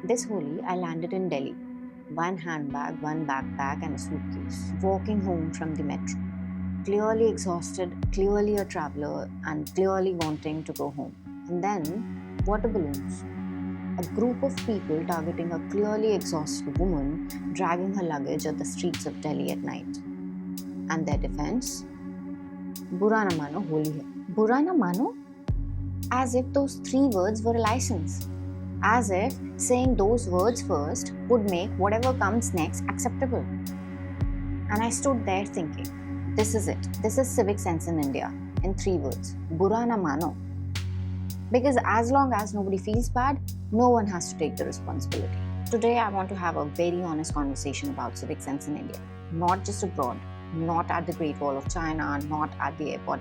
This Holi, I landed in Delhi. One handbag, one backpack, and a suitcase. Walking home from the metro. Clearly exhausted, clearly a traveler, and clearly wanting to go home. And then, water balloons. A group of people targeting a clearly exhausted woman dragging her luggage at the streets of Delhi at night. And their defense? Bura na mano, holi hai. Bura na mano? As if those three words were a license. As if saying those words first would make whatever comes next acceptable. And I stood there thinking, this is it. This is civic sense in India. In three words. Bura na mano. Because as long as nobody feels bad, no one has to take the responsibility. Today I want to have a very honest conversation about civic sense in India. Not just abroad, not at the Great Wall of China, not at the airport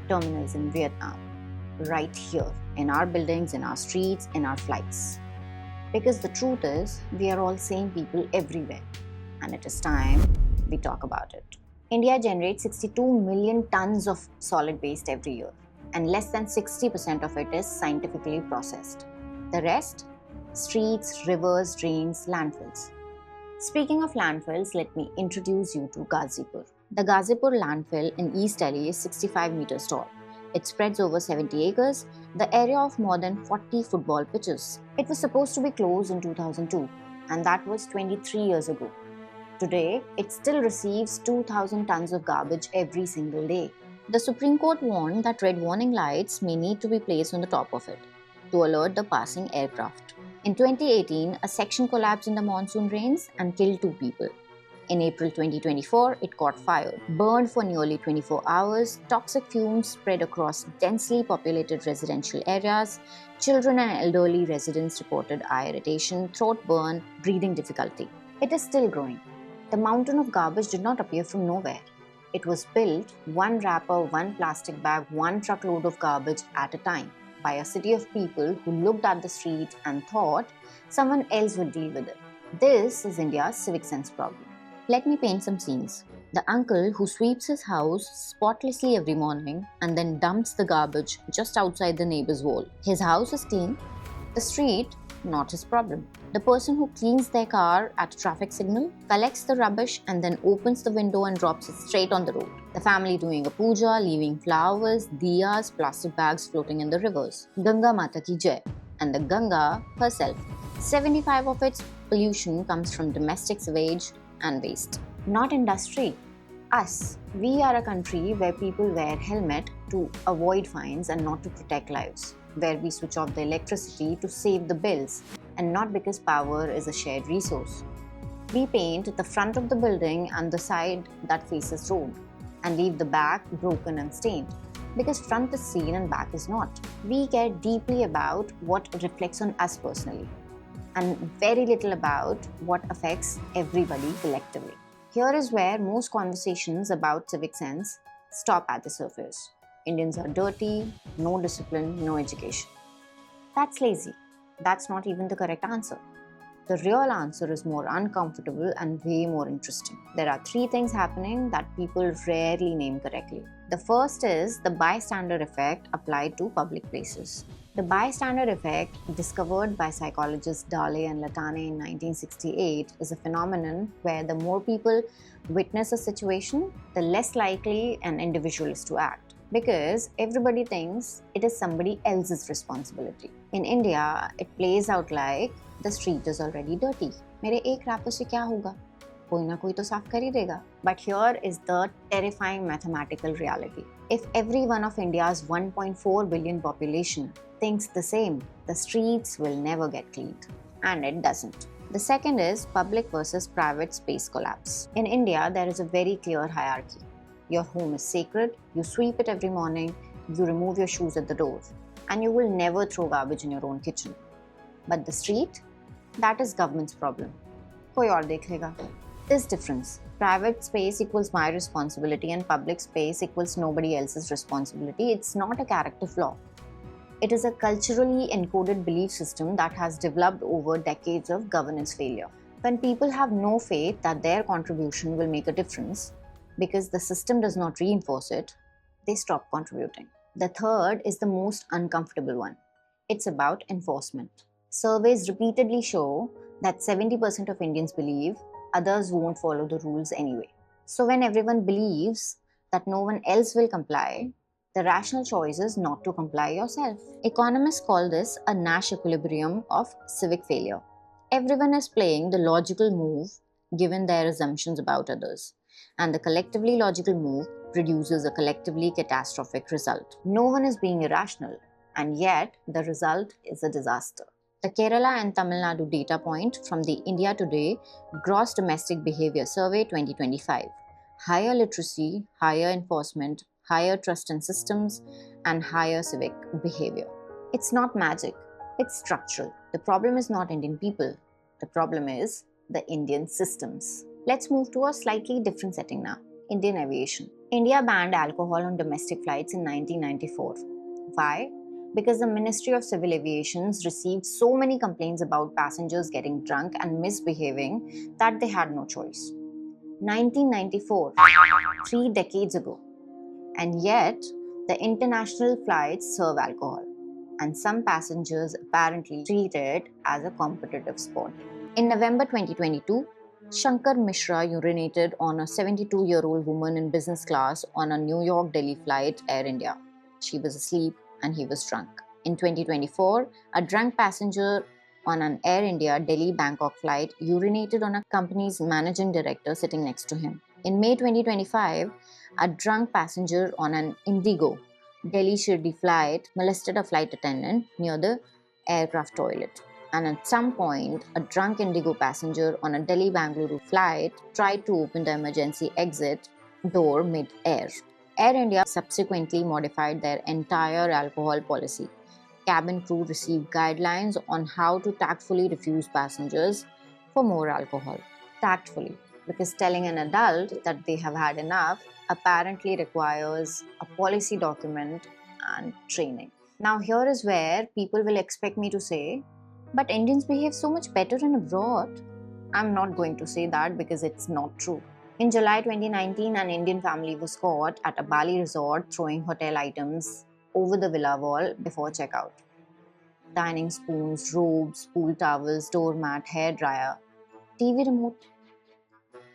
terminals in Vietnam. Right here, in our buildings, in our streets, in our flights. Because the truth is, we are all same people everywhere. And it is time we talk about it. India generates 62 million tons of solid waste every year, and less than 60% of it is scientifically processed. The rest? Streets, rivers, drains, landfills. Speaking of landfills, let me introduce you to Ghazipur. The Ghazipur landfill in East Delhi is 65 meters tall. It spreads over 70 acres, the area of more than 40 football pitches. It was supposed to be closed in 2002, and that was 23 years ago. Today, it still receives 2,000 tons of garbage every single day. The Supreme Court warned that red warning lights may need to be placed on the top of it to alert the passing aircraft. In 2018, a section collapsed in the monsoon rains and killed 2 people. In April 2024, it caught fire, burned for nearly 24 hours, toxic fumes spread across densely populated residential areas, children and elderly residents reported eye irritation, throat burn, breathing difficulty. It is still growing. The mountain of garbage did not appear from nowhere. It was built one wrapper, one plastic bag, one truckload of garbage at a time by a city of people who looked at the street and thought someone else would deal with it. This is India's civic sense problem. Let me paint some scenes. The uncle who sweeps his house spotlessly every morning and then dumps the garbage just outside the neighbor's wall. His house is clean. The street, not his problem. The person who cleans their car at a traffic signal, collects the rubbish and then opens the window and drops it straight on the road. The family doing a puja, leaving flowers, diyas, plastic bags floating in the rivers. Ganga Mata ki Jai. And the Ganga herself. 75% of its pollution comes from domestic sewage and waste. Not industry. Us. We are a country where people wear helmet to avoid fines and not to protect lives. Where we switch off the electricity to save the bills and not because power is a shared resource. We paint the front of the building and the side that faces road and leave the back broken and stained because front is seen and back is not. We care deeply about what reflects on us personally and very little about what affects everybody collectively. Here is where most conversations about civic sense stop at the surface. Indians are dirty, no discipline, no education. That's lazy. That's not even the correct answer. The real answer is more uncomfortable and way more interesting. There are 3 things happening that people rarely name correctly. The first is the bystander effect applied to public places. The bystander effect, discovered by psychologists Dale and Latane in 1968, is a phenomenon where the more people witness a situation, the less likely an individual is to act. Because everybody thinks it is somebody else's responsibility. In India, it plays out like the street is already dirty. मेरे एक wrapper से क्या होगा? कोई ना कोई तो साफ कर ही देगा. But here is the terrifying mathematical reality. If every one of India's 1.4 billion population thinks the same, the streets will never get cleaned. And it doesn't. The second is public versus private space collapse. In India, there is a very clear hierarchy. Your home is sacred, you sweep it every morning, you remove your shoes at the door, and you will never throw garbage in your own kitchen. But the street? That is government's problem. Koi aur dekh lega. This difference, private space equals my responsibility and public space equals nobody else's responsibility, it's not a character flaw. It is a culturally encoded belief system that has developed over decades of governance failure. When people have no faith that their contribution will make a difference, because the system does not reinforce it, they stop contributing. The third is the most uncomfortable one. It's about enforcement. Surveys repeatedly show that 70% of Indians believe others won't follow the rules anyway. So, when everyone believes that no one else will comply, the rational choice is not to comply yourself. Economists call this a Nash equilibrium of civic failure. Everyone is playing the logical move given their assumptions about others, and the collectively logical move produces a collectively catastrophic result. No one is being irrational, and yet the result is a disaster. The Kerala and Tamil Nadu data point from the India Today Gross Domestic Behavior Survey 2025. Higher literacy, higher enforcement, higher trust in systems, and higher civic behavior. It's not magic, it's structural. The problem is not Indian people, the problem is the Indian systems. Let's move to a slightly different setting now. Indian aviation. India banned alcohol on domestic flights in 1994. Why? Because the Ministry of Civil Aviation received so many complaints about passengers getting drunk and misbehaving that they had no choice. 1994, 3 decades ago. And yet, the international flights serve alcohol, and some passengers apparently treat it as a competitive sport. In November 2022, Shankar Mishra urinated on a 72-year-old woman in business class on a New York Delhi flight, Air India. She was asleep and he was drunk. In 2024, a drunk passenger on an Air India Delhi Bangkok flight urinated on a company's managing director sitting next to him. In May 2025, a drunk passenger on an Indigo Delhi Shirdi flight molested a flight attendant near the aircraft toilet. And at some point, a drunk Indigo passenger on a Delhi Bangalore flight tried to open the emergency exit door mid-air. Air India subsequently modified their entire alcohol policy. Cabin crew received guidelines on how to tactfully refuse passengers for more alcohol. Tactfully, because telling an adult that they have had enough apparently requires a policy document and training. Now, here is where people will expect me to say, but Indians behave so much better in abroad. I'm not going to say that because it's not true. In July 2019, an Indian family was caught at a Bali resort throwing hotel items over the villa wall before checkout. Dining spoons, robes, pool towels, doormat, hair dryer, TV remote.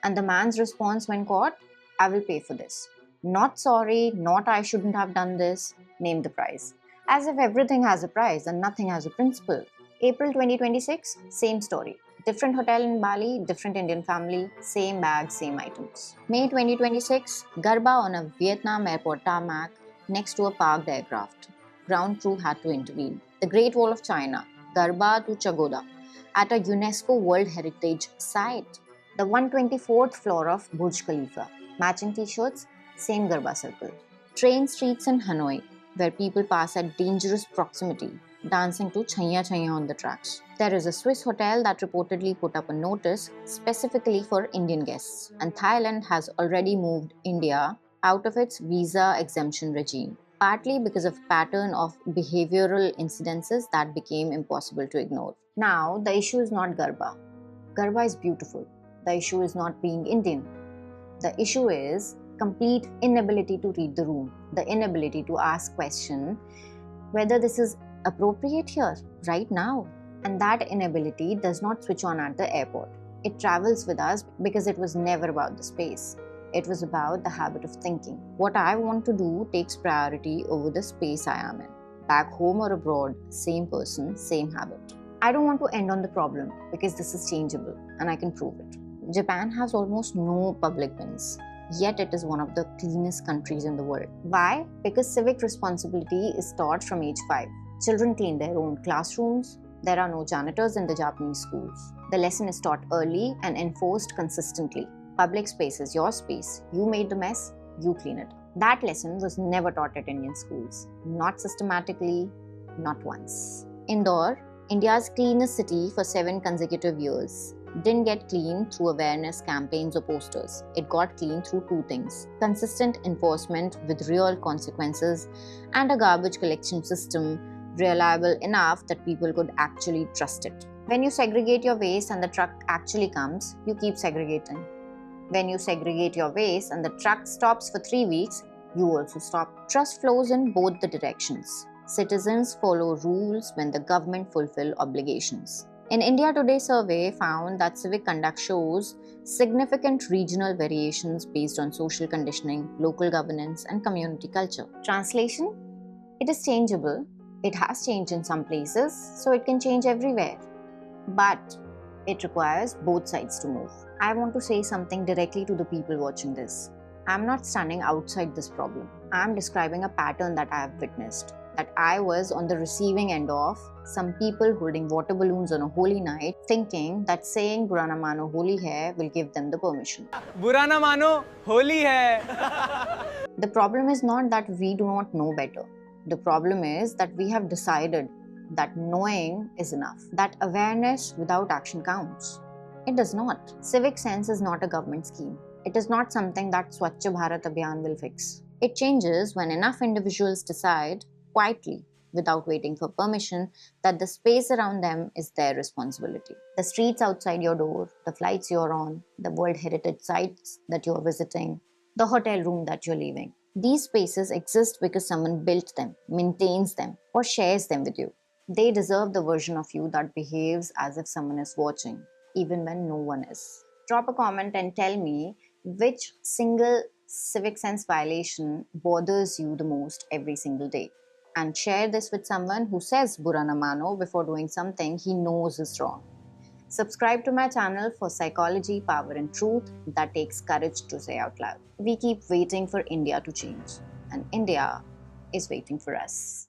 And the man's response when caught, I will pay for this. Not sorry, not I shouldn't have done this, name the price. As if everything has a price and nothing has a principle. April 2026, same story. Different hotel in Bali, different Indian family, same bag, same items. May 2026, Garba on a Vietnam airport tarmac next to a parked aircraft. Ground crew had to intervene. The Great Wall of China, Garba to Chagoda, at a UNESCO World Heritage Site. The 124th floor of Burj Khalifa. Matching t-shirts, same Garba circle. Train streets in Hanoi, where people pass at dangerous proximity, dancing to Chaiya Chaiya on the tracks. There is a Swiss hotel that reportedly put up a notice specifically for Indian guests, and Thailand has already moved India out of its visa exemption regime, partly because of pattern of behavioral incidences that became impossible to ignore. Now, the issue is not Garba. Garba is beautiful. The issue is not being Indian. The issue is complete inability to read the room, the inability to ask question whether this is appropriate here, right now. And that inability does not switch on at the airport. It travels with us because it was never about the space. It was about the habit of thinking. What I want to do takes priority over the space I am in. Back home or abroad, same person, same habit. I don't want to end on the problem because this is changeable and I can prove it. Japan has almost no public bins, yet it is one of the cleanest countries in the world. Why? Because civic responsibility is taught from age 5. Children clean their own classrooms. There are no janitors in the Japanese schools. The lesson is taught early and enforced consistently. Public space is your space. You made the mess, you clean it. That lesson was never taught at Indian schools. Not systematically, not once. Indore, India's cleanest city for 7 consecutive years, didn't get clean through awareness campaigns or posters. It got clean through 2 things: consistent enforcement with real consequences and a garbage collection system reliable enough that people could actually trust it. When you segregate your waste and the truck actually comes, you keep segregating. When you segregate your waste and the truck stops for 3 weeks, you also stop. Trust flows in both the directions. Citizens follow rules when the government fulfill obligations. In India Today survey found that civic conduct shows significant regional variations based on social conditioning, local governance, and community culture. Translation: it is changeable. It has changed in some places, so it can change everywhere. But it requires both sides to move. I want to say something directly to the people watching this. I'm not standing outside this problem. I'm describing a pattern that I have witnessed, that I was on the receiving end of. Some people holding water balloons on a holy night, thinking that saying "Bura na mano holi hai" will give them the permission. बुरा ना मानो होली है. The problem is not that we do not know better. The problem is that we have decided that knowing is enough, that awareness without action counts. It does not. Civic sense is not a government scheme. It is not something that Swachh Bharat Abhiyan will fix. It changes when enough individuals decide, quietly, without waiting for permission, that the space around them is their responsibility. The streets outside your door, the flights you're on, the World Heritage sites that you're visiting, the hotel room that you're leaving. These spaces exist because someone built them, maintains them, or shares them with you. They deserve the version of you that behaves as if someone is watching, even when no one is. Drop a comment and tell me which single civic sense violation bothers you the most every single day. And share this with someone who says "Bura na mano" before doing something he knows is wrong. Subscribe to my channel for psychology, power, and truth that takes courage to say out loud. We keep waiting for India to change, and India is waiting for us.